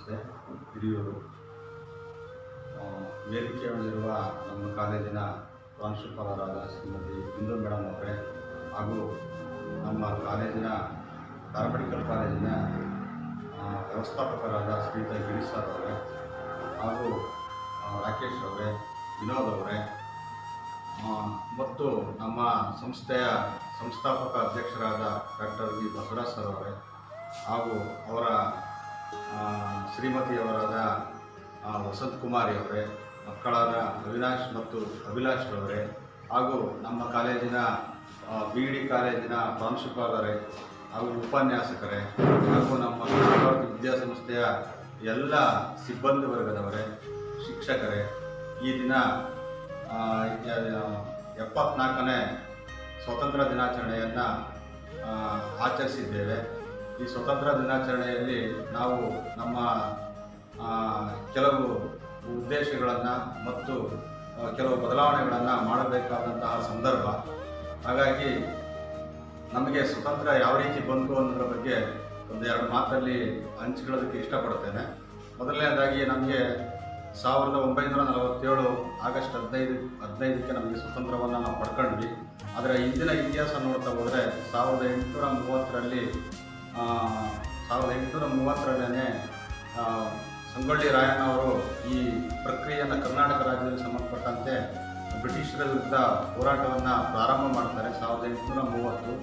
ನಮಸ್ತೆ ಹಿರಿಯೂರು. ವೇದಿಕೆಯಲ್ಲಿರುವ ನಮ್ಮ ಕಾಲೇಜಿನ ಪ್ರಾಂಶುಪಾಲರಾದ ಶ್ರೀಮತಿ ಬಿಂದು ಮೇಡಮ್ ಅವರೇ, ಹಾಗೂ ನಮ್ಮ ಕಾಲೇಜಿನ ಪ್ಯಾರಾಮೆಡಿಕಲ್ ಕಾಲೇಜಿನ ವ್ಯವಸ್ಥಾಪಕರಾದ ಶ್ರೀಯುತ ಗಿರೀಶ್ ಸರ್ ಅವರೇ, ಹಾಗೂ ರಾಕೇಶ್ ಅವರೇ, ವಿನೋದ್ ಅವರೇ, ಮತ್ತು ನಮ್ಮ ಸಂಸ್ಥೆಯ ಸಂಸ್ಥಾಪಕ ಅಧ್ಯಕ್ಷರಾದ ಡಾಕ್ಟರ್ ವಿ ಬಸವರಾಜ್ ಸರ್ ಅವರೇ, ಹಾಗೂ ಅವರ ಶ್ರೀಮತಿಯವರಾದ ವಸಂತ್ ಕುಮಾರಿ ಅವರೇ, ಮಕ್ಕಳಾದ ಅವಿನಾಶ್ ಮತ್ತು ಅಭಿಲಾಷ್ ಅವರೇ, ಹಾಗೂ ನಮ್ಮ ಕಾಲೇಜಿನ BD ಕಾಲೇಜಿನ ಪ್ರಾಂಶುಪಾಲರೇ ಹಾಗೂ ಉಪನ್ಯಾಸಕರೇ, ಹಾಗೂ ನಮ್ಮ ಭಾರತ ವಿದ್ಯಾಸಂಸ್ಥೆಯ ಎಲ್ಲ ಸಿಬ್ಬಂದಿ ವರ್ಗದವರೇ, ಶಿಕ್ಷಕರೇ, ಈ ದಿನ 74ನೇ ಸ್ವಾತಂತ್ರ್ಯ ದಿನಾಚರಣೆಯನ್ನು ಆಚರಿಸಿದ್ದೇವೆ. ಈ ಸ್ವತಂತ್ರ ದಿನಾಚರಣೆಯಲ್ಲಿ ನಾವು ನಮ್ಮ ಕೆಲವು ಉದ್ದೇಶಗಳನ್ನು ಮತ್ತು ಕೆಲವು ಬದಲಾವಣೆಗಳನ್ನು ಮಾಡಬೇಕಾದಂತಹ ಸಂದರ್ಭ. ಹಾಗಾಗಿ ನಮಗೆ ಸ್ವತಂತ್ರ ಯಾವ ರೀತಿ ಬಂತು ಅನ್ನೋದ್ರ ಬಗ್ಗೆ ಒಂದೆರಡು ಮಾತಲ್ಲಿ ಹಂಚಿಕೊಳ್ಳೋದಕ್ಕೆ ಇಷ್ಟಪಡ್ತೇನೆ. ಮೊದಲನೇದಾಗಿ ನಮಗೆ 1947 ಆಗಸ್ಟ್ 15ಕ್ಕೆ ನಮಗೆ ಸ್ವತಂತ್ರವನ್ನು ನಾವು ಪಡ್ಕೊಂಡ್ವಿ. ಆದರೆ ಇಂದಿನ ಇತಿಹಾಸ ನೋಡ್ತಾ ಹೋದರೆ 1830ರಲ್ಲೇ ಸಂಗೊಳ್ಳಿ ರಾಯಣ್ಣ ಅವರು ಈ ಪ್ರಕ್ರಿಯೆಯನ್ನು ಕರ್ನಾಟಕ ರಾಜ್ಯದಲ್ಲಿ ಸಂಬಂಧಪಟ್ಟಂತೆ ಬ್ರಿಟಿಷರ ವಿರುದ್ಧ ಹೋರಾಟವನ್ನು ಪ್ರಾರಂಭ ಮಾಡ್ತಾರೆ. 1830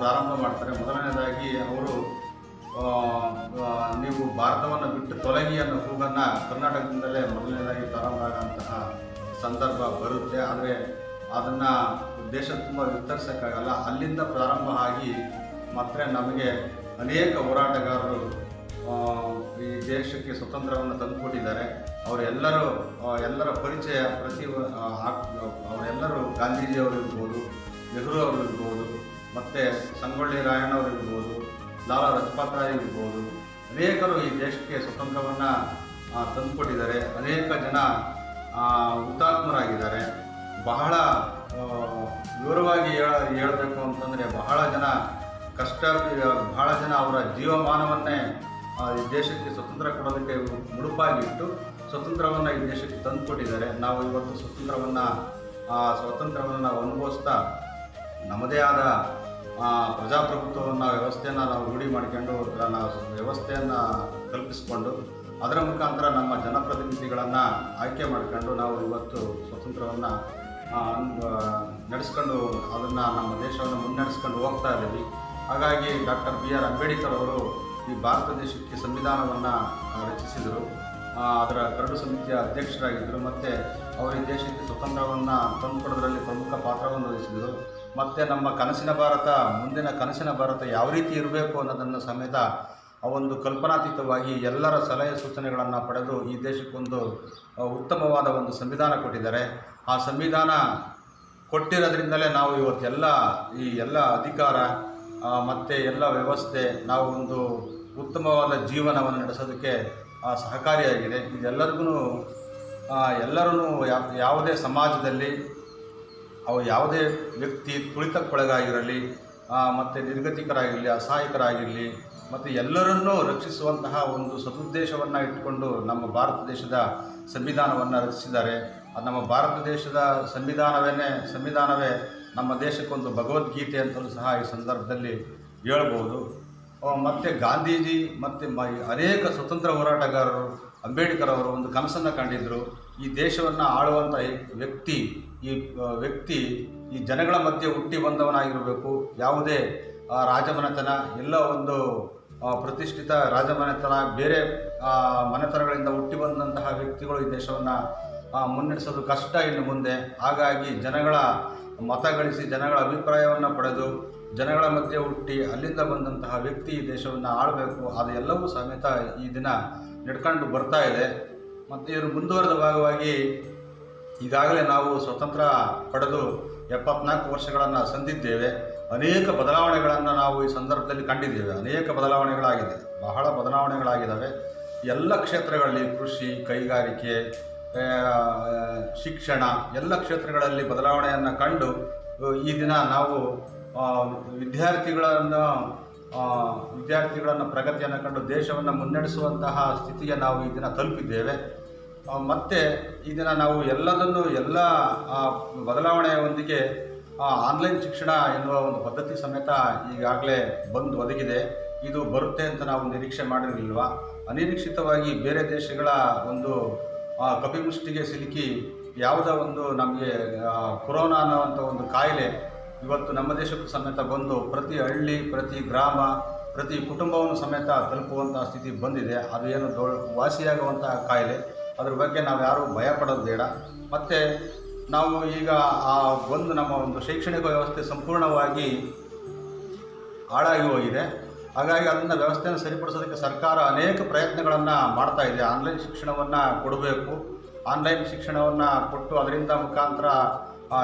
ಪ್ರಾರಂಭ ಮಾಡ್ತಾರೆ. ಮೊದಲನೇದಾಗಿ ಅವರು ನೀವು ಭಾರತವನ್ನು ಬಿಟ್ಟು ತೊಲಗಿ ಅನ್ನೋ ಕೂಗನ್ನು ಕರ್ನಾಟಕದಿಂದಲೇ ಮೊದಲನೇದಾಗಿ ಪ್ರಾರಂಭ ಆಗೋಂತಹ ಸಂದರ್ಭ ಬರುತ್ತೆ. ಆದರೆ ಅದನ್ನು ದೇಶ ತುಂಬ ವಿಸ್ತರಿಸೋಕ್ಕಾಗಲ್ಲ. ಅಲ್ಲಿಂದ ಪ್ರಾರಂಭ ಆಗಿ ಮತ್ತೆ ನಮಗೆ ಅನೇಕ ಹೋರಾಟಗಾರರು ಈ ದೇಶಕ್ಕೆ ಸ್ವತಂತ್ರವನ್ನು ತಂದುಕೊಟ್ಟಿದ್ದಾರೆ. ಎಲ್ಲರ ಪರಿಚಯ ಅವರೆಲ್ಲರೂ ಗಾಂಧೀಜಿಯವರು ಇರ್ಬೋದು, ನೆಹರು ಅವರು ಇರ್ಬೋದು, ಮತ್ತು ಸಂಗೊಳ್ಳಿ ರಾಯಣ್ಣ ಅವರು ಇರ್ಬೋದು, ಲಾಲಾ ಲಜಪತ್ ರಾಯ್ ಇರ್ಬೋದು, ಅನೇಕರು ಈ ದೇಶಕ್ಕೆ ಸ್ವತಂತ್ರವನ್ನು ತಂದುಕೊಟ್ಟಿದ್ದಾರೆ. ಅನೇಕ ಜನ ಹುತಾತ್ಮರಾಗಿದ್ದಾರೆ. ಬಹಳ ವಿವರವಾಗಿ ಹೇಳಬೇಕು ಅಂತಂದರೆ ಬಹಳ ಜನ ಅವರ ಜೀವಮಾನವನ್ನೇ ಈ ದೇಶಕ್ಕೆ ಸ್ವತಂತ್ರ ಕೊಡೋದಕ್ಕೆ ಮುಡುಪಾಗಿಟ್ಟು ಸ್ವತಂತ್ರವನ್ನು ಈ ದೇಶಕ್ಕೆ ತಂದುಕೊಟ್ಟಿದ್ದಾರೆ. ನಾವು ಇವತ್ತು ಸ್ವಾತಂತ್ರ್ಯವನ್ನು ನಾವು ಅನುಭವಿಸ್ತಾ ನಮ್ಮದೇ ಆದ ಪ್ರಜಾಪ್ರಭುತ್ವವನ್ನು ವ್ಯವಸ್ಥೆಯನ್ನು ನಾವು ರೂಢಿ ಮಾಡಿಕೊಂಡು ವ್ಯವಸ್ಥೆಯನ್ನು ಕಲ್ಪಿಸಿಕೊಂಡು ಅದರ ಮುಖಾಂತರ ನಮ್ಮ ಜನಪ್ರತಿನಿಧಿಗಳನ್ನು ಆಯ್ಕೆ ಮಾಡಿಕೊಂಡು ನಾವು ಇವತ್ತು ಸ್ವತಂತ್ರವನ್ನು ನಡೆಸ್ಕೊಂಡು ಅದನ್ನು ನಮ್ಮ ದೇಶವನ್ನು ಮುನ್ನಡೆಸ್ಕೊಂಡು ಹೋಗ್ತಾ ಇದ್ದೀವಿ. ಹಾಗಾಗಿ ಡಾಕ್ಟರ್ BR ಅಂಬೇಡ್ಕರ್ ಅವರು ಈ ಭಾರತ ದೇಶಕ್ಕೆ ಸಂವಿಧಾನವನ್ನು ರಚಿಸಿದರು. ಅದರ ಕರಡು ಸಮಿತಿಯ ಅಧ್ಯಕ್ಷರಾಗಿದ್ದರು. ಮತ್ತು ಅವರು ಈ ದೇಶಕ್ಕೆ ಸ್ವತಂತ್ರವನ್ನು ತಂದುಕೊಡೋದ್ರಲ್ಲಿ ಪ್ರಮುಖ ಪಾತ್ರವನ್ನು ವಹಿಸಿದರು. ಮತ್ತು ನಮ್ಮ ಮುಂದಿನ ಕನಸಿನ ಭಾರತ ಯಾವ ರೀತಿ ಇರಬೇಕು ಅನ್ನೋದನ್ನು ಸಮೇತ ಒಂದು ಕಲ್ಪನಾತೀತವಾಗಿ ಎಲ್ಲರ ಸಲಹೆ ಸೂಚನೆಗಳನ್ನು ಪಡೆದು ಈ ದೇಶಕ್ಕೊಂದು ಉತ್ತಮವಾದ ಒಂದು ಸಂವಿಧಾನ ಕೊಟ್ಟಿದ್ದಾರೆ. ಆ ಸಂವಿಧಾನ ಕೊಟ್ಟಿರೋದ್ರಿಂದಲೇ ನಾವು ಇವತ್ತೆಲ್ಲ ಈ ಎಲ್ಲ ಅಧಿಕಾರ ಮತ್ತು ಎಲ್ಲ ವ್ಯವಸ್ಥೆ ನಾವು ಒಂದು ಉತ್ತಮವಾದ ಜೀವನವನ್ನು ನಡೆಸೋದಕ್ಕೆ ಸಹಕಾರಿಯಾಗಿದೆ. ಎಲ್ಲರೂ ಯಾವುದೇ ಸಮಾಜದಲ್ಲಿ ಯಾವುದೇ ವ್ಯಕ್ತಿ ತುಳಿತಕ್ಕೊಳಗಾಗಿರಲಿ, ಮತ್ತು ನಿರ್ಗತಿಕರಾಗಿರಲಿ, ಅಸಹಾಯಕರಾಗಿರಲಿ, ಮತ್ತು ಎಲ್ಲರನ್ನೂ ರಕ್ಷಿಸುವಂತಹ ಒಂದು ಸದುದ್ದೇಶವನ್ನು ಇಟ್ಟುಕೊಂಡು ನಮ್ಮ ಭಾರತ ದೇಶದ ಸಂವಿಧಾನವನ್ನು ರಚಿಸಿದ್ದಾರೆ. ನಮ್ಮ ಭಾರತ ದೇಶದ ಸಂವಿಧಾನವೇ ನಮ್ಮ ದೇಶಕ್ಕೊಂದು ಭಗವದ್ಗೀತೆ ಅಂತಲೂ ಸಹ ಈ ಸಂದರ್ಭದಲ್ಲಿ ಹೇಳ್ಬೋದು. ಮತ್ತು ಗಾಂಧೀಜಿ ಮತ್ತು ಅನೇಕ ಸ್ವತಂತ್ರ ಹೋರಾಟಗಾರರು ಅಂಬೇಡ್ಕರ್ ಅವರು ಒಂದು ಕನಸನ್ನು ಕಂಡಿದ್ದರು. ಈ ದೇಶವನ್ನು ಆಳುವಂಥ ವ್ಯಕ್ತಿ ಈ ಜನಗಳ ಮಧ್ಯೆ ಹುಟ್ಟಿ ಬಂದವನಾಗಿರಬೇಕು. ಯಾವುದೇ ರಾಜಮನೆತನ, ಎಲ್ಲ ಒಂದು ಪ್ರತಿಷ್ಠಿತ ರಾಜಮನೆತನ, ಬೇರೆ ಮನೆತನಗಳಿಂದ ಹುಟ್ಟಿ ಬಂದಂತಹ ವ್ಯಕ್ತಿಗಳು ಈ ದೇಶವನ್ನು ಮುನ್ನಡೆಸೋದು ಕಷ್ಟ ಇನ್ನು ಮುಂದೆ. ಹಾಗಾಗಿ ಜನಗಳ ಮತ ಗಳಿಸಿ, ಜನಗಳ ಅಭಿಪ್ರಾಯವನ್ನು ಪಡೆದು, ಜನಗಳ ಮಧ್ಯೆ ಹುಟ್ಟಿ ಅಲ್ಲಿಂದ ಬಂದಂತಹ ವ್ಯಕ್ತಿ ಈ ದೇಶವನ್ನು ಆಳಬೇಕು. ಅದೆಲ್ಲವೂ ಸಮೇತ ಈ ದಿನ ನಡ್ಕೊಂಡು ಬರ್ತಾ ಇದೆ. ಮತ್ತು ಇದರ ಮುಂದುವರೆದ ಭಾಗವಾಗಿ ಈಗಾಗಲೇ ನಾವು ಸ್ವತಂತ್ರ ಪಡೆದು 74 ವರ್ಷಗಳನ್ನು ಸಂದಿದ್ದೇವೆ. ಅನೇಕ ಬದಲಾವಣೆಗಳನ್ನು ನಾವು ಈ ಸಂದರ್ಭದಲ್ಲಿ ಕಂಡಿದ್ದೇವೆ. ಅನೇಕ ಬದಲಾವಣೆಗಳಾಗಿದೆ, ಬಹಳ ಬದಲಾವಣೆಗಳಾಗಿದ್ದಾವೆ. ಎಲ್ಲ ಕ್ಷೇತ್ರಗಳಲ್ಲಿ ಕೃಷಿ, ಕೈಗಾರಿಕೆ, ಶಿಕ್ಷಣ, ಎಲ್ಲ ಕ್ಷೇತ್ರಗಳಲ್ಲಿ ಬದಲಾವಣೆಯನ್ನು ಕಂಡು ಈ ದಿನ ನಾವು ವಿದ್ಯಾರ್ಥಿಗಳನ್ನು ವಿದ್ಯಾರ್ಥಿಗಳನ್ನು ಪ್ರಗತಿಯನ್ನು ಕಂಡು ದೇಶವನ್ನು ಮುನ್ನಡೆಸುವಂತಹ ಸ್ಥಿತಿಗೆ ನಾವು ಈ ದಿನ ತಲುಪಿದ್ದೇವೆ. ಮತ್ತು ಈ ದಿನ ನಾವು ಎಲ್ಲ ಬದಲಾವಣೆಯೊಂದಿಗೆ ಆನ್ಲೈನ್ ಶಿಕ್ಷಣ ಎನ್ನುವ ಒಂದು ಪದ್ಧತಿ ಸಮೇತ ಈಗಾಗಲೇ ಬಂದು ಒದಗಿದೆ. ಇದು ಬರುತ್ತೆ ಅಂತ ನಾವು ನಿರೀಕ್ಷೆ ಮಾಡಿರಲಿಲ್ವ. ಅನಿರೀಕ್ಷಿತವಾಗಿ ಬೇರೆ ದೇಶಗಳ ಒಂದು ಕಪಿಮುಷ್ಟಿಗೆ ಸಿಲುಕಿ ಯಾವುದೋ ಒಂದು ನಮಗೆ ಕೊರೋನಾ ಅನ್ನೋವಂಥ ಒಂದು ಕಾಯಿಲೆ ಇವತ್ತು ನಮ್ಮ ದೇಶಕ್ಕೂ ಸಮೇತ ಬಂದು ಪ್ರತಿ ಹಳ್ಳಿ, ಪ್ರತಿ ಗ್ರಾಮ, ಪ್ರತಿ ಕುಟುಂಬವನ್ನು ಸಮೇತ ತಲುಪುವಂಥ ಸ್ಥಿತಿ ಬಂದಿದೆ. ಅದು ಏನು ವಾಸಿಯಾಗುವಂಥ ಕಾಯಿಲೆ, ಅದ್ರ ಬಗ್ಗೆ ನಾವು ಯಾರೂ ಭಯ ಪಡೋದು ಬೇಡ. ಮತ್ತು ನಾವು ಈಗ ನಮ್ಮ ಒಂದು ಶೈಕ್ಷಣಿಕ ವ್ಯವಸ್ಥೆ ಸಂಪೂರ್ಣವಾಗಿ ಹಾಳಾಗಿ ಹೋಗಿದೆ. ಹಾಗಾಗಿ ಅದನ್ನು ವ್ಯವಸ್ಥೆಯನ್ನು ಸರಿಪಡಿಸೋದಕ್ಕೆ ಸರ್ಕಾರ ಅನೇಕ ಪ್ರಯತ್ನಗಳನ್ನು ಮಾಡ್ತಾ ಇದೆ. ಆನ್ಲೈನ್ ಶಿಕ್ಷಣವನ್ನು ಕೊಡಬೇಕು, ಆನ್ಲೈನ್ ಶಿಕ್ಷಣವನ್ನು ಕೊಟ್ಟು ಅದರಿಂದ ಮುಖಾಂತರ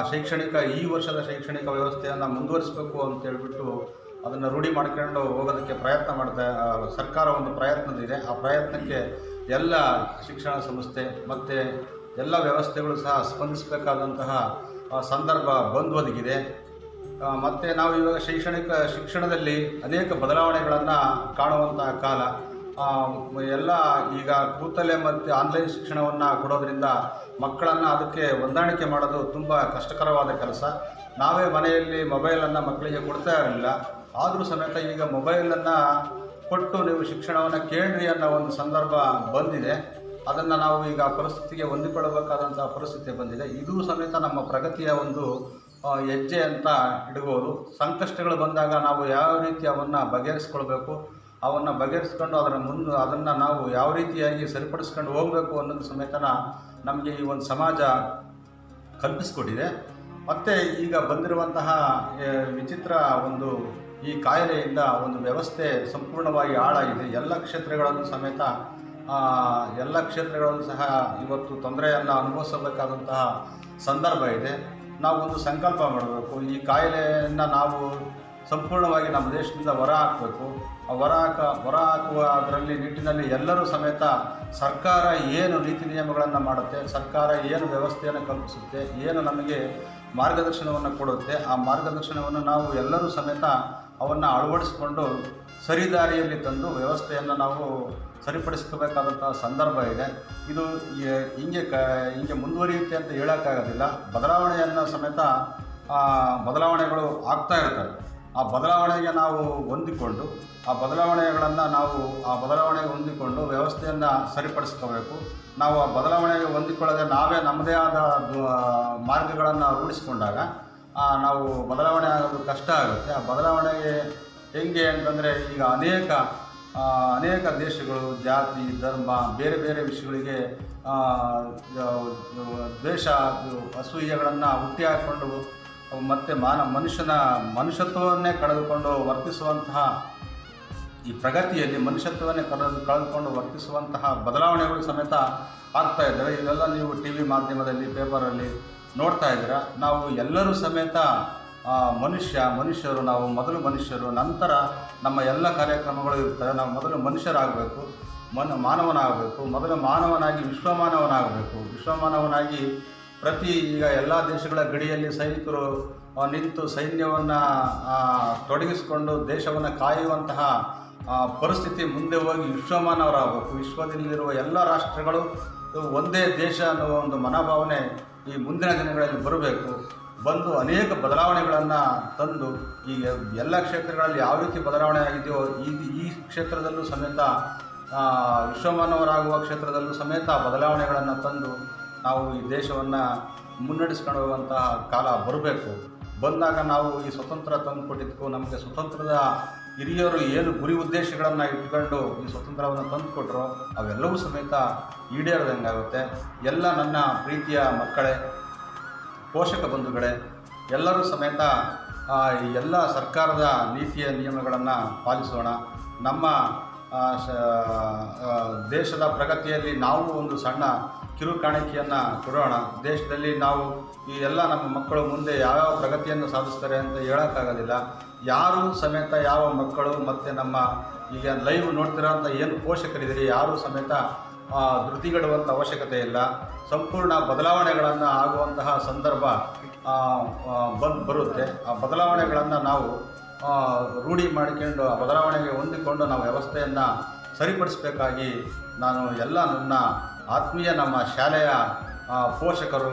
ಈ ವರ್ಷದ ಶೈಕ್ಷಣಿಕ ವ್ಯವಸ್ಥೆಯನ್ನು ಮುಂದುವರಿಸಬೇಕು ಅಂತೇಳ್ಬಿಟ್ಟು ಅದನ್ನು ರೂಢಿ ಮಾಡ್ಕೊಂಡು ಹೋಗೋದಕ್ಕೆ ಸರ್ಕಾರ ಒಂದು ಪ್ರಯತ್ನದಿದೆ. ಆ ಪ್ರಯತ್ನಕ್ಕೆ ಎಲ್ಲ ಶಿಕ್ಷಣ ಸಂಸ್ಥೆ ಮತ್ತು ಎಲ್ಲ ವ್ಯವಸ್ಥೆಗಳು ಸಹ ಸ್ಪಂದಿಸಬೇಕಾದಂತಹ ಸಂದರ್ಭ ಬಂದು ಒದಗಿದೆ. ಮತ್ತು ನಾವು ಇವಾಗ ಶಿಕ್ಷಣದಲ್ಲಿ ಅನೇಕ ಬದಲಾವಣೆಗಳನ್ನು ಕಾಣುವಂತಹ ಕಾಲ. ಎಲ್ಲ ಈಗ ಕೂತಲ್ಲೇ ಮತ್ತು ಆನ್ಲೈನ್ ಶಿಕ್ಷಣವನ್ನು ಕೊಡೋದ್ರಿಂದ ಮಕ್ಕಳನ್ನು ಅದಕ್ಕೆ ಹೊಂದಾಣಿಕೆ ಮಾಡೋದು ತುಂಬ ಕಷ್ಟಕರವಾದ ಕೆಲಸ. ನಾವೇ ಮನೆಯಲ್ಲಿ ಮೊಬೈಲನ್ನು ಮಕ್ಕಳಿಗೆ ಕೊಡ್ತಾ ಇರಲಿಲ್ಲ, ಆದರೂ ಸಮೇತ ಈಗ ಮೊಬೈಲನ್ನು ಕೊಟ್ಟು ನೀವು ಶಿಕ್ಷಣವನ್ನು ಕೇಳ್ರಿ ಅನ್ನೋ ಒಂದು ಸಂದರ್ಭ ಬಂದಿದೆ. ಅದನ್ನು ನಾವು ಈಗ ಪರಿಸ್ಥಿತಿಗೆ ಹೊಂದಿಕೊಳ್ಳಬೇಕಾದಂಥ ಪರಿಸ್ಥಿತಿ ಬಂದಿದೆ. ಇದು ಸಮೇತ ನಮ್ಮ ಪ್ರಗತಿಯ ಒಂದು ಹೆಜ್ಜೆ ಅಂತ ಇಡ್ಬೋದು. ಸಂಕಷ್ಟಗಳು ಬಂದಾಗ ನಾವು ಯಾವ ರೀತಿ ಅವನ್ನು ಬಗೆಹರಿಸ್ಕೊಳ್ಬೇಕು, ಅವನ್ನು ಬಗೆಹರಿಸ್ಕೊಂಡು ಅದನ್ನು ನಾವು ಯಾವ ರೀತಿಯಾಗಿ ಸರಿಪಡಿಸ್ಕೊಂಡು ಹೋಗಬೇಕು ಅನ್ನೋದು ಸಮೇತ ನಮಗೆ ಈ ಒಂದು ಸಮಾಜ ಕಲ್ಪಿಸ್ಕೊಟ್ಟಿದೆ. ಮತ್ತು ಈಗ ಬಂದಿರುವಂತಹ ವಿಚಿತ್ರ ಒಂದು ಈ ಕಾಯಿಲೆಯಿಂದ ಒಂದು ವ್ಯವಸ್ಥೆ ಸಂಪೂರ್ಣವಾಗಿ ಹಾಳಾಗಿದೆ. ಎಲ್ಲ ಕ್ಷೇತ್ರಗಳಲ್ಲೂ ಸಹ ಇವತ್ತು ತೊಂದರೆಯನ್ನು ಅನುಭವಿಸಬೇಕಾದಂತಹ ಸಂದರ್ಭ ಇದೆ. ನಾವು ಒಂದು ಸಂಕಲ್ಪ ಮಾಡಬೇಕು, ಈ ಕಾಯಿಲೆಯನ್ನು ನಾವು ಸಂಪೂರ್ಣವಾಗಿ ನಮ್ಮ ದೇಶದಿಂದ ಹೊರ ಹಾಕುವ ಅದರಲ್ಲಿ ನಿಟ್ಟಿನಲ್ಲಿ ಎಲ್ಲರೂ ಸಮೇತ ಸರ್ಕಾರ ಏನು ನೀತಿ ನಿಯಮಗಳನ್ನು ಮಾಡುತ್ತೆ, ಸರ್ಕಾರ ಏನು ವ್ಯವಸ್ಥೆಯನ್ನು ಕಲ್ಪಿಸುತ್ತೆ, ಏನು ನಮಗೆ ಮಾರ್ಗದರ್ಶನವನ್ನು ಕೊಡುತ್ತೆ, ಆ ಮಾರ್ಗದರ್ಶನವನ್ನು ನಾವು ಎಲ್ಲರೂ ಸಮೇತ ಅವನ್ನು ಅಳವಡಿಸಿಕೊಂಡು ಸರಿದಾರಿಯಲ್ಲಿ ತಂದು ವ್ಯವಸ್ಥೆಯನ್ನು ನಾವು ಸರಿಪಡಿಸ್ಕೋಬೇಕಾದಂಥ ಸಂದರ್ಭ ಇದೆ. ಇದು ಹಿಂಗೆ ಮುಂದುವರಿಯುತ್ತೆ ಅಂತ ಹೇಳೋಕ್ಕಾಗೋದಿಲ್ಲ. ಬದಲಾವಣೆಗಳು ಆಗ್ತಾ ಇರ್ತವೆ. ಆ ಬದಲಾವಣೆಗೆ ನಾವು ಹೊಂದಿಕೊಂಡು ಆ ಬದಲಾವಣೆಗೆ ಹೊಂದಿಕೊಂಡು ವ್ಯವಸ್ಥೆಯನ್ನು ಸರಿಪಡಿಸ್ಕೋಬೇಕು. ನಾವು ಆ ಬದಲಾವಣೆಗೆ ಹೊಂದಿಕೊಳ್ಳದೆ ನಾವೇ ನಮ್ಮದೇ ಆದ ಮಾರ್ಗಗಳನ್ನು ರೂಢಿಸಿಕೊಂಡಾಗ ನಾವು ಬದಲಾವಣೆ ಆಗೋದು ಕಷ್ಟ ಆಗುತ್ತೆ. ಆ ಬದಲಾವಣೆಗೆ ಹೆಂಗೆ ಅಂತಂದರೆ ಈಗ ಅನೇಕ ದೇಶಗಳು ಜಾತಿ, ಧರ್ಮ, ಬೇರೆ ಬೇರೆ ವಿಷಯಗಳಿಗೆ ದ್ವೇಷ, ಅಸೂಯೆಗಳನ್ನು ಹುಟ್ಟಿ ಹಾಕ್ಕೊಂಡು ಮತ್ತು ಮನುಷ್ಯತ್ವವನ್ನೇ ಕಳೆದುಕೊಂಡು ವರ್ತಿಸುವಂತಹ ಈ ಪ್ರಗತಿಯಲ್ಲಿ ಮನುಷ್ಯತ್ವವನ್ನೇ ಕಳೆದುಕೊಂಡು ವರ್ತಿಸುವಂತಹ ಬದಲಾವಣೆಗಳು ಸಮೇತ ಆಗ್ತಾ ಇದ್ದಾವೆ. ಇವೆಲ್ಲ ನೀವು TV ಮಾಧ್ಯಮದಲ್ಲಿ, ಪೇಪರಲ್ಲಿ ನೋಡ್ತಾ ಇದ್ದೀರಾ. ನಾವು ಎಲ್ಲರೂ ಸಮೇತ ಮನುಷ್ಯರು, ನಾವು ಮೊದಲು ಮನುಷ್ಯರು, ನಂತರ ನಮ್ಮ ಎಲ್ಲ ಕಾರ್ಯಕ್ರಮಗಳು ಇರ್ತವೆ. ನಾವು ಮೊದಲು ಮನುಷ್ಯರಾಗಬೇಕು, ಮಾನವನಾಗಬೇಕು. ಮೊದಲು ಮಾನವನಾಗಿ ವಿಶ್ವಮಾನವನಾಗಿ ಈಗ ಎಲ್ಲ ದೇಶಗಳ ಗಡಿಯಲ್ಲಿ ಸೈನಿಕರು ನಿಂತು ಸೈನ್ಯವನ್ನು ತೊಡಗಿಸಿಕೊಂಡು ದೇಶವನ್ನು ಕಾಯುವಂತಹ ಪರಿಸ್ಥಿತಿ ಮುಂದೆ ಹೋಗಿ ವಿಶ್ವಮಾನವರಾಗಬೇಕು. ವಿಶ್ವದಲ್ಲಿರುವ ಎಲ್ಲ ರಾಷ್ಟ್ರಗಳು ಒಂದೇ ದೇಶ ಅನ್ನುವ ಒಂದು ಮನೋಭಾವನೆ ಈ ಮುಂದಿನ ದಿನಗಳಲ್ಲಿ ಬಂದು ಅನೇಕ ಬದಲಾವಣೆಗಳನ್ನು ತಂದು ಈಗ ಎಲ್ಲ ಕ್ಷೇತ್ರಗಳಲ್ಲಿ ಯಾವ ರೀತಿ ಬದಲಾವಣೆ ಆಗಿದೆಯೋ ಈ ಕ್ಷೇತ್ರದಲ್ಲೂ ಸಮೇತ ವಿಶ್ವಮಾನವರಾಗುವ ಕ್ಷೇತ್ರದಲ್ಲೂ ಸಮೇತ ಬದಲಾವಣೆಗಳನ್ನು ತಂದು ನಾವು ಈ ದೇಶವನ್ನು ಮುನ್ನಡೆಸ್ಕೊಂಡು ಹೋಗುವಂತಹ ಕಾಲ ಬಂದಾಗ ನಾವು ಈ ಸ್ವತಂತ್ರ ತಂದುಕೊಟ್ಟಿದ್ದಕ್ಕೂ ನಮಗೆ ಸ್ವತಂತ್ರದ ಹಿರಿಯರು ಏನು ಗುರಿ ಉದ್ದೇಶಗಳನ್ನು ಇಟ್ಕೊಂಡು ಈ ಸ್ವತಂತ್ರವನ್ನು ತಂದುಕೊಟ್ರೋ ಅವೆಲ್ಲವೂ ಸಮೇತ ಈಡೇರದಂಗಾಗುತ್ತೆ. ಎಲ್ಲ ನನ್ನ ಪ್ರೀತಿಯ ಮಕ್ಕಳೇ, ಪೋಷಕ ಬಂಧುಗಳೇ, ಎಲ್ಲರೂ ಸಮೇತ ಎಲ್ಲ ಸರ್ಕಾರದ ನೀತಿಯ ನಿಯಮಗಳನ್ನು ಪಾಲಿಸೋಣ. ನಮ್ಮ ದೇಶದ ಪ್ರಗತಿಯಲ್ಲಿ ನಾವು ಒಂದು ಸಣ್ಣ ಕಿರು ಕಾಣಿಕೆಯನ್ನು ಕೊಡೋಣ. ದೇಶದಲ್ಲಿ ನಾವು ಈ ಎಲ್ಲ ನಮ್ಮ ಮಕ್ಕಳು ಮುಂದೆ ಯಾವ್ಯಾವ ಪ್ರಗತಿಯನ್ನು ಸಾಧಿಸ್ತಾರೆ ಅಂತ ಹೇಳೋಕ್ಕಾಗೋದಿಲ್ಲ. ಯಾರೂ ಸಮೇತ ಯಾವ ಮಕ್ಕಳು ಮತ್ತು ನಮ್ಮ ಈಗ ಲೈವ್ ನೋಡ್ತಿರೋಂಥ ಏನು ಪೋಷಕರಿದ್ದೀರಿ ಯಾರೂ ಸಮೇತ ಧೃತಿಗೆಡುವಂಥ ಅವಶ್ಯಕತೆ ಇಲ್ಲ. ಸಂಪೂರ್ಣ ಬದಲಾವಣೆಗಳನ್ನು ಆಗುವಂತಹ ಸಂದರ್ಭ ಬರುತ್ತೆ. ಆ ಬದಲಾವಣೆಗಳನ್ನು ನಾವು ರೂಢಿ ಮಾಡಿಕೊಂಡು ಬದಲಾವಣೆಗೆ ಹೊಂದಿಕೊಂಡು ನಾವು ವ್ಯವಸ್ಥೆಯನ್ನು ಸರಿಪಡಿಸಬೇಕಾಗಿ ನಾನು ಎಲ್ಲ ನನ್ನ ಆತ್ಮೀಯ ನಮ್ಮ ಶಾಲೆಯ ಪೋಷಕರು,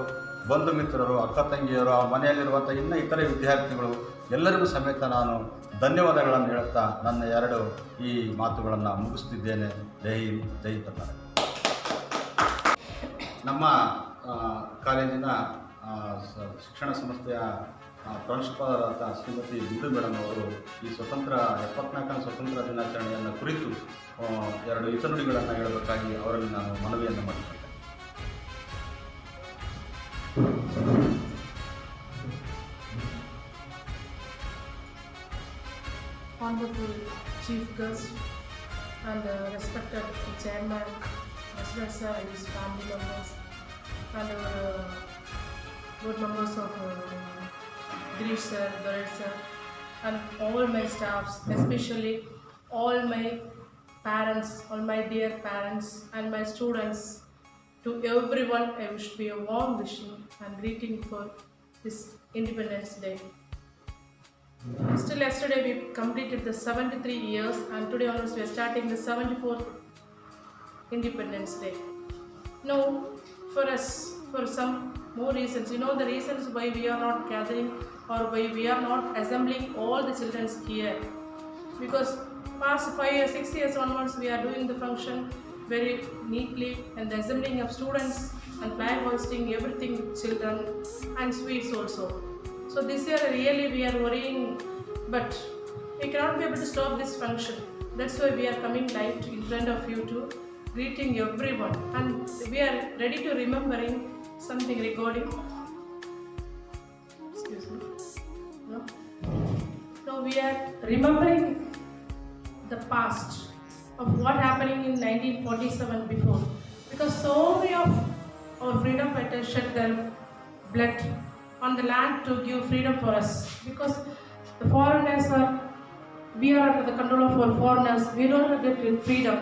ಬಂಧು ಮಿತ್ರರು, ಅಕ್ಕ ತಂಗಿಯರು, ಆ ಮನೆಯಲ್ಲಿರುವಂಥ ಇನ್ನು ಇತರೆ ವಿದ್ಯಾರ್ಥಿಗಳು ಎಲ್ಲರಿಗೂ ಸಮೇತ ನಾನು ಧನ್ಯವಾದಗಳನ್ನು ಹೇಳುತ್ತಾ ನನ್ನ 2 ಈ ಮಾತುಗಳನ್ನು ಮುಗಿಸ್ತಿದ್ದೇನೆ. ಜೈ ಹಿಂದ್, ಜೈ ಕರ್ನಾಟಕ. ನಮ್ಮ ಕಾಲೇಜಿನ ಶಿಕ್ಷಣ ಸಂಸ್ಥೆಯ ಪ್ರಾಂಶುಪಾಲರಾದ ಶ್ರೀಮತಿ ಬಿಂದು ಮೇಡಮ್ ಅವರು ಈ 74ನೇ ಸ್ವತಂತ್ರ ದಿನಾಚರಣೆಯನ್ನು ಕುರಿತು 2 ಹಿತನುಡಿಗಳನ್ನು ಹೇಳಬೇಕಾಗಿ ಅವರಲ್ಲಿ ನಾನು ಮನವಿಯನ್ನು ಮಾಡಿದ್ದೇನೆ. Honorable Chief Guest and respected Chairman, President Sir and his family members, and our board members of Girish Sir, Dorit Sir, and all my staffs, especially all my parents, all my dear parents and my students. To everyone, I wish to be a warm wishing and greeting for this Independence Day. Still yesterday we completed the 73 years, and today onwards we are starting the 74th Independence Day. Now, for us, for some more reasons, you know the reasons why we are not gathering or why we are not assembling all the children here. Because past 5 years, 6 years onwards we are doing the function very neatly, and the assembling of students and flag hoisting, everything with children and sweets also. So this year really we are worrying, but we cannot be able to stop this function. That's why we are coming live in front of you to greeting everyone, and we are ready to remembering something recording. Excuse me. No. So we are remembering the past of what happening in 1947 before, because so many of our freedom fighters shed their blood on the land to give freedom for us, because the foreigners are, we are under the control of our foreigners, we don't get freedom.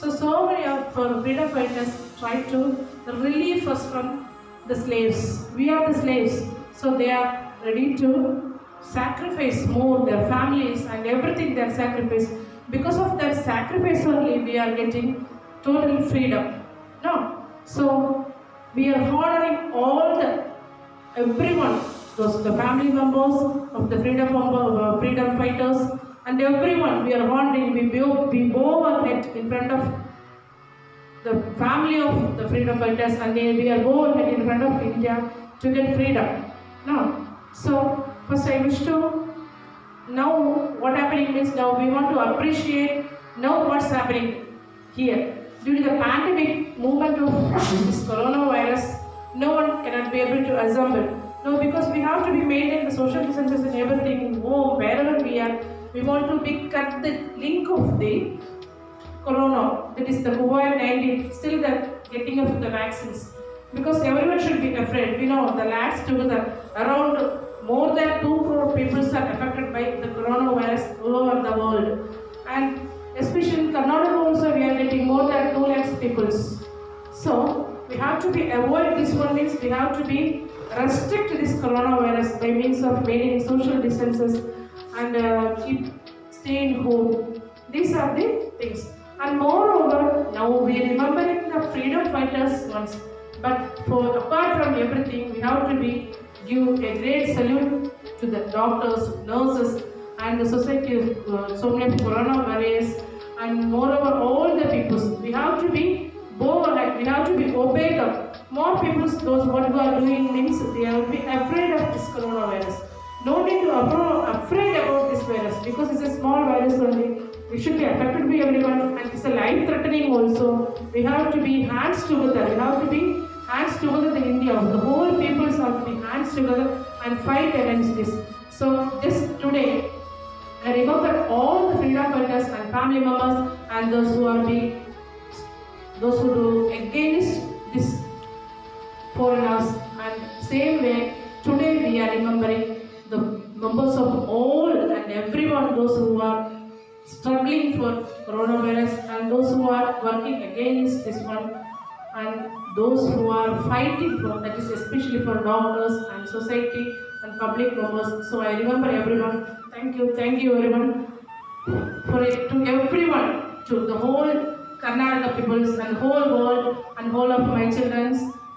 So many of our freedom fighters try to relieve us from the slaves. We are the slaves, so they are ready to sacrifice more, their families and everything they are sacrificed. Because of that sacrifice only we are getting total freedom. No, so we are honoring all the everyone, those the family members of the freedom fighters, and everyone we are honoring. We bow our head in front of the family of the freedom fighters, and we are bow our head in front of India to get freedom. No, so first I wish to, now what happening is, now we want to appreciate now what's happening here. Due to the pandemic movement of this coronavirus, no one cannot be able to assemble. No, because we have to be maintaining the social distances and everything in home, wherever we are. We want to cut the link of the corona, that is the COVID-19, still the getting of the vaccines. Because everyone should be afraid. We know the lads together, around more than 2 crore people are affected by the coronavirus all over the world. And especially in Karnataka also we are getting more than 2 lakhs people. So we have to be avoid this one, means we have to be restrict this coronavirus by means of maintaining social distances and keep staying home. These are the things. And moreover, now we are remembering the freedom fighters once. But for apart from everything, we have to be give a great salute to the doctors, nurses, and the society of so many corona warriors, and moreover all the people. We have to be bold, we have to be obey them. More people, those what who are doing things, they will be afraid of this coronavirus. No need to afraid about this virus, because it's a small virus only. We should be affected by everyone, and it's a life-threatening also. We have to be hands together. We have to be hands together in India. The whole peoples have to be hands together and fight against this. So just today, I remember all the freedom fighters and family members and those who do against this foreigners. And same way, today we are remembering the members of all and everyone, those who are struggling for coronavirus and those who are working against this one, and those who are fighting for, that is especially for doctors and society and public members. So I remember everyone. Thank you everyone to everyone, to the whole Karnataka peoples and whole world and whole of my children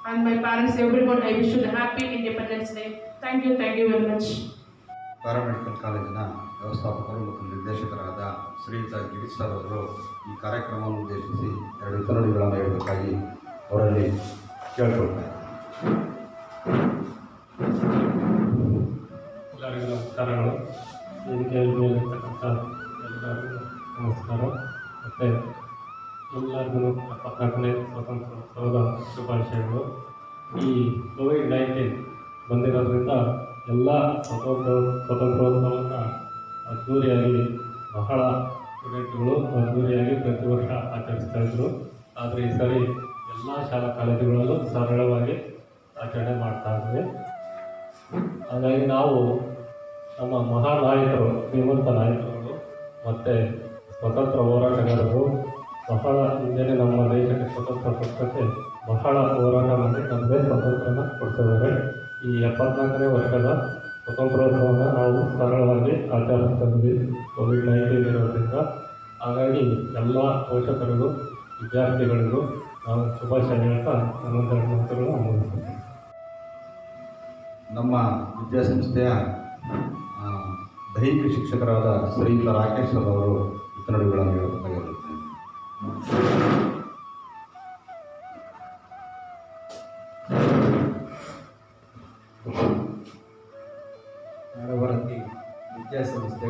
and my parents, everyone. I wish you a happy Independence Day. Thank you very much. Paramedical ಕಾಲೇಜಿನ ವ್ಯವಸ್ಥಾಪಕರು ಮತ್ತು ನಿರ್ದೇಶಕರಾದ ಶ್ರೀಯುತ Girish sir ಅವರು ಈ ಕಾರ್ಯಕ್ರಮವನ್ನು ಉದ್ದೇಶಿಸಿ 2 ಹಿತನುಡಿಗಳನ್ನು ಹೇಳಬೇಕಾಗಿ ಅವರಲ್ಲಿ ಕೇಳಿಕೊಳ್ತಾರೆ. ಎಲ್ಲರಿಗೂ ನಮಸ್ಕಾರಗಳು. ವೇದಿಕೆಯಲ್ಲಿ ಮೇಲಿರ್ತಕ್ಕಂಥ ಎಲ್ಲರಿಗೂ ನಮಸ್ಕಾರ. ಮತ್ತು ಎಲ್ಲರಿಗೂ 74ನೇ ಸ್ವಾತಂತ್ರ್ಯೋತ್ಸವದ ಶುಭಾಶಯಗಳು. ಈ ಕೋವಿಡ್-19 ಬಂದಿರೋದ್ರಿಂದ ಎಲ್ಲ ಸ್ವಾತಂತ್ರ್ಯೋತ್ಸವವನ್ನು ಅದ್ದೂರಿಯಾಗಿ ಬಹಳ ಸ್ಟೂಡೆಂಟ್ಗಳು ಅದ್ದೂರಿಯಾಗಿ ಪ್ರತಿ ವರ್ಷ ಆಚರಿಸ್ತಾ ಇದ್ರು. ಆದರೆ ಈ ಸರಿ ಎಲ್ಲ ಶಾಲಾ ಕಾಲೇಜುಗಳಲ್ಲೂ ಸರಳವಾಗಿ ಆಚರಣೆ ಮಾಡ್ತಾ ಇದ್ವಿ. ಹಾಗಾಗಿ ನಾವು ನಮ್ಮ ಮಹಾನಾಯಕರು, ಶ್ರೀಮಂತ ನಾಯಕರು ಮತ್ತು ಸ್ವತಂತ್ರ ಹೋರಾಟಗಾರರು ಬಹಳ ಹಿಂದೆಯೇ ನಮ್ಮ ದೇಶಕ್ಕೆ ಸ್ವತಂತ್ರ ಕೊಟ್ಟಕ್ಕೆ ಬಹಳ ಹೋರಾಟ ಮಾಡಿ ನಮಗೆ ಸ್ವಾತಂತ್ರ್ಯನ ಕೊಡ್ತಿದ್ದಾರೆ. ಈ 74ನೇ ವರ್ಷದ ಸ್ವತಂತ್ರೋತ್ಸವನ ನಾವು ಸರಳವಾಗಿ ಆಚರಿಸ್ತಾ ಇದ್ವಿ ಕೋವಿಡ್-19 ಇರೋದ್ರಿಂದ. ಹಾಗಾಗಿ ಎಲ್ಲ ಪೋಷಕರಿಗೂ ವಿದ್ಯಾರ್ಥಿಗಳಿಗೂ ನಾವು ಶುಭಾಶಯ ಹೇಳ್ತಾ ನನ್ನೊಂದೆರಡು ಮಾತುಗಳನ್ನು ಮುಗಿಸ್ತೀನಿ. ನಮ್ಮ ವಿದ್ಯಾಸಂಸ್ಥೆಯ ದೈಹಿಕ ಶಿಕ್ಷಕರಾದ ಶ್ರೀಯುತ ರಾಕೇಶ್ ಸರ್ ಅವರು ಹಿತನುಡಿಗಳನ್ನು ಹೇಳಬೇಕಾಗಿರುತ್ತದೆ. ಭಾರತಿ ವಿದ್ಯಾಸಂಸ್ಥೆ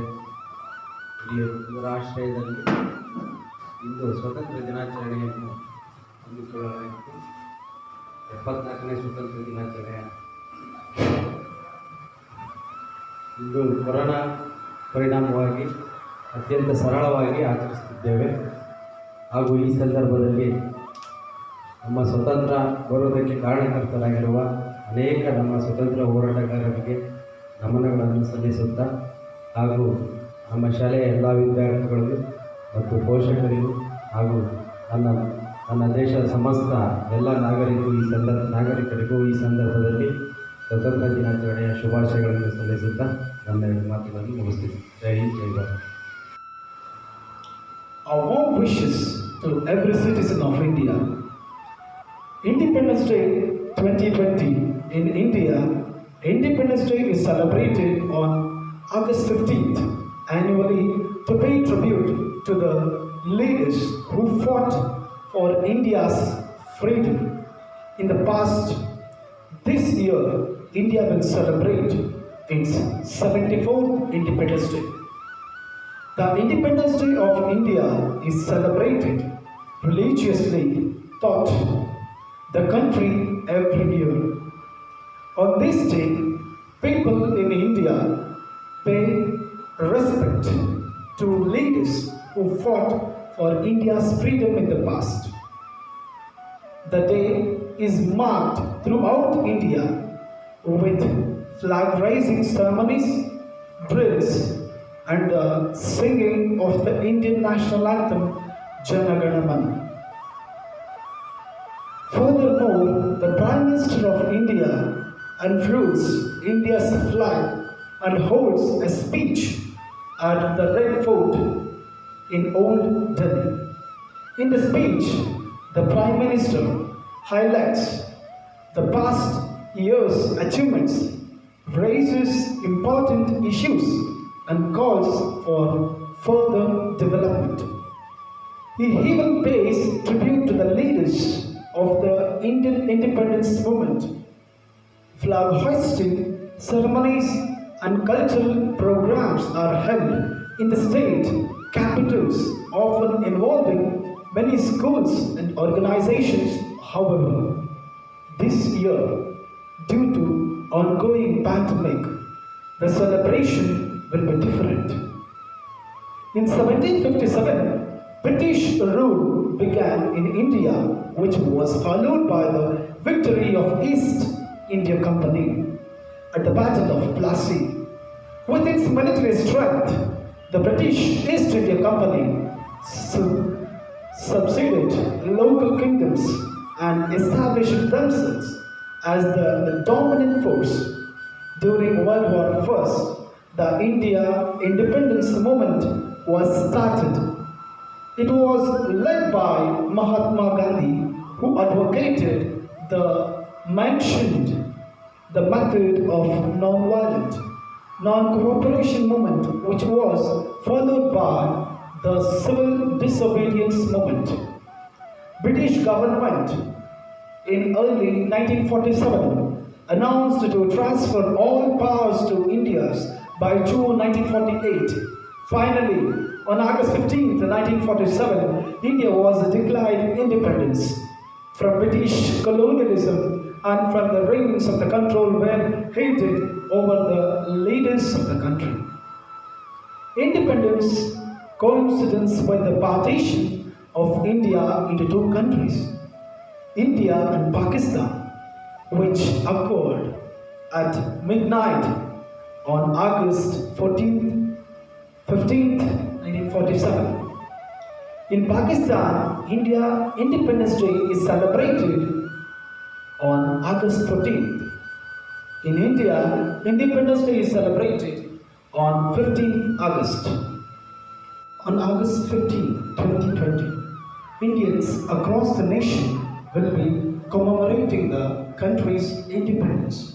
ಇವರ ಆಶ್ರಯದಲ್ಲಿ ಇಂದು ಸ್ವತಂತ್ರ ದಿನಾಚರಣೆಯನ್ನು ಹಮ್ಮಿಕೊಳ್ಳಲಾಯಿತು. 74ನೇ ಸ್ವತಂತ್ರ ದಿನಾಚರಣೆ ಇಂದು ಕೊರೋನಾ ಪರಿಣಾಮವಾಗಿ ಅತ್ಯಂತ ಸರಳವಾಗಿ ಆಚರಿಸುತ್ತಿದ್ದೇವೆ. ಹಾಗೂ ಈ ಸಂದರ್ಭದಲ್ಲಿ ನಮ್ಮ ಸ್ವತಂತ್ರ ಬರುವುದಕ್ಕೆ ಕಾರಣಕರ್ತರಾಗಿರುವ ಅನೇಕ ನಮ್ಮ ಸ್ವತಂತ್ರ ಹೋರಾಟಗಾರರಿಗೆ ನಮನಗಳನ್ನು ಸಲ್ಲಿಸುತ್ತಾ, ಹಾಗೂ ನಮ್ಮ ಶಾಲೆಯ ಎಲ್ಲ ವಿದ್ಯಾರ್ಥಿಗಳಿಗೂ ಮತ್ತು ಪೋಷಕರಿಗೂ ಹಾಗೂ ನನ್ನ ದೇಶದ ಸಮಸ್ತ ಎಲ್ಲ ನಾಗರಿಕರಿಗೂ ಈ ಸಂದರ್ಭದಲ್ಲಿ ಸ್ವತಂತ್ರ ದಿನಾಚರಣೆಯ ಶುಭಾಶಯಗಳನ್ನು ಸಲ್ಲಿಸುತ್ತಾ ನನ್ನ 2 ಮಾತುಗಳನ್ನು ಮುಗಿಸ್ತೀನಿ. ಜೈ ಹಿಂದ್, ಜೈ Bharat. Our warm wishes to every citizen of India. Independence Day 2020 in India. Independence Day is celebrated on August 15th annually to pay tribute to the leaders who fought for India's freedom. In the past, this year, India will celebrate its 74th Independence Day. The Independence Day of India is celebrated religiously throughout the country every year. On this day, people in India pay respect to leaders who fought for India's freedom in the past. The day is marked throughout India with flag raising ceremonies, drills, and the singing of the Indian national anthem JNANA. Furthermore, the Prime Minister of India unfurls India's flag and holds a speech at the Red Fort in Old Delhi. In the speech, the Prime Minister highlights the past year's achievements, raises important issues, and calls for further development. He even pays tribute to the leaders of the Indian independence movement. Flag hoisting ceremonies and cultural programs are held in the state capitals, often involving many schools and organizations. However, this year, due to ongoing pandemic, the celebration will be different. In 1757, British rule began in India, which was followed by the victory of East India Company at the Battle of Plassey. With its military strength, the British East India Company subsided local kingdoms and established themselves as the dominant force. during World War I, the India independence movement was started. It was led by Mahatma Gandhi, who advocated the method of non-violent, non-cooperation movement, which was followed by the civil disobedience movement. British government in early 1947 announced to transfer all powers to India by June 1948. Finally, on August 15, 1947, India was declared independence from British colonialism and from the reins of the control were handed over the leaders of the country. Independence coincidence with the partition of India into two countries, India and Pakistan, which occurred at midnight on August 15th, 1947. In Pakistan, India Independence Day is celebrated on August 14th. In India, Independence Day is celebrated on 15th August. On August 15, 2020, Indians across the nation will be commemorating the country's independence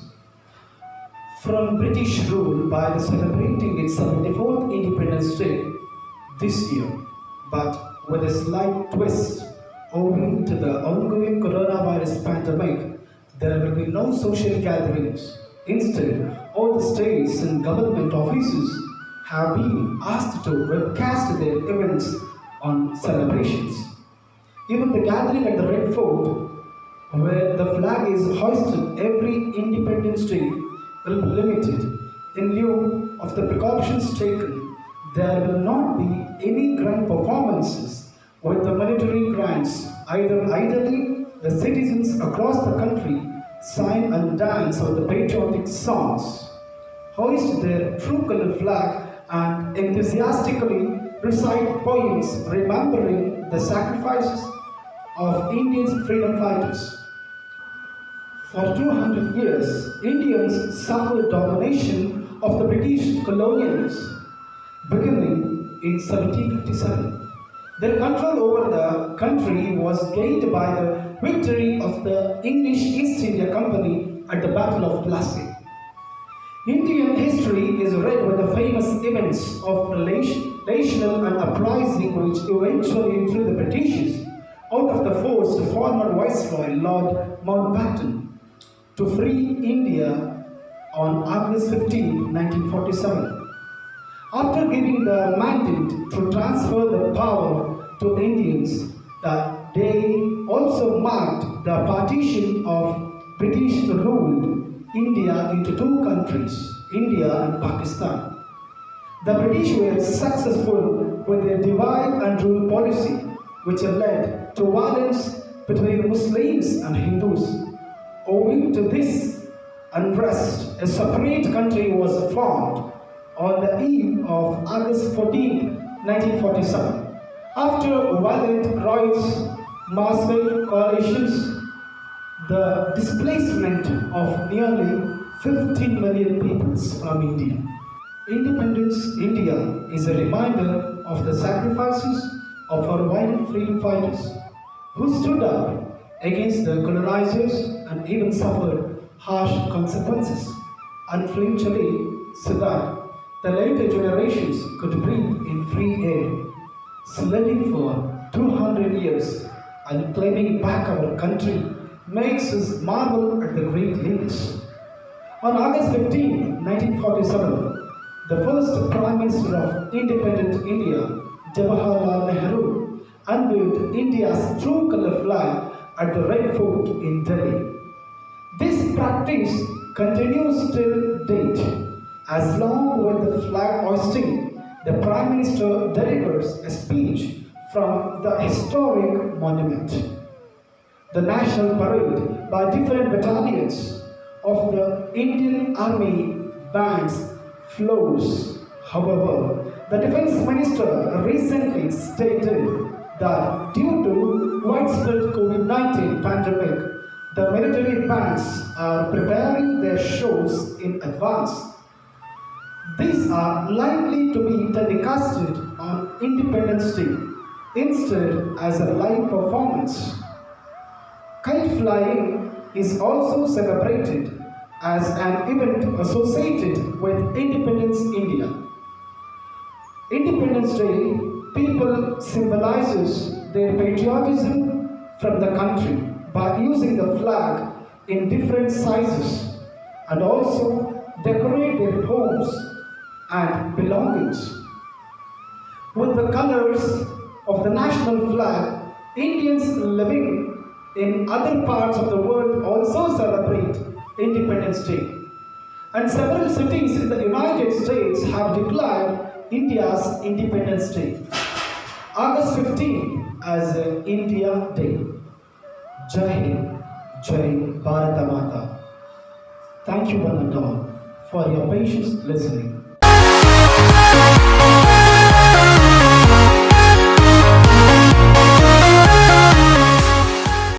from British rule by celebrating its 74th Independence Day this year, but with a slight twist. Owing to the ongoing coronavirus pandemic, there will be no social gatherings. Instead, all the states and government offices have been asked to webcast their events on celebrations. Even the gathering at the Red Fort, where the flag is hoisted every Independence Day, will be limited. In lieu of the precautions taken, there will not be any grand performances with the military grants. Ideally, the citizens across the country sing and dance on the patriotic songs, hoist their true color flag, and enthusiastically recite poems remembering the sacrifices of Indian freedom fighters. For 200 years, Indians suffered domination of the British colonialists. Beginning in 1757, their control over the country was gained by the victory of the English East India Company at the Battle of Plassey. Indian history is read with the famous events of national and uprising which eventually threw the British out of the force to former Viceroy Lord Mountbatten to free India on August 15, 1947. After giving the mandate to transfer the power to Indians, the day also marked the partition of British-ruled India into two countries, India and Pakistan. The British were successful with their divide and rule policy, which led to violence between Muslims and Hindus. Owing to this unrest, a separate country was formed on the eve of August 14, 1947. After violent riots, massive coalitions, the displacement of nearly 15 million people from India. Independence India is a reminder of the sacrifices of our violent freedom fighters who stood up against the colonizers and even suffered harsh consequences unflinchingly so that the later generations could breathe in free air. Sledding for 200 years and claiming back our country makes us marvel at the great leaders. On August 15, 1947, the first Prime Minister of independent India, Jawaharlal Nehru, unveiled India's true color flag at the Red Fort in Delhi. This practice continues till date. As long with the flag hoisting, the Prime Minister delivers a speech from the historic monument. The national parade by different battalions of the Indian Army bands flows. However, the Defense Minister recently stated that due to widespread COVID-19 pandemic, the military bands are preparing their shows in advance. These are likely to be telecasted on Independence Day instead as a live performance. Kite flying is also celebrated as an event associated with Independence India. Independence Day, people symbolizes their patriotism from the country by using the flag in different sizes and also decorate their homes and belongings. With the colors of the national flag, Indians living in other parts of the world also celebrate Independence Day. And several cities in the United States have declared India's Independence Day, August 15 as India Day. Jai Hind, Jai Bharata Mata. Thank you one and all for your patience listening.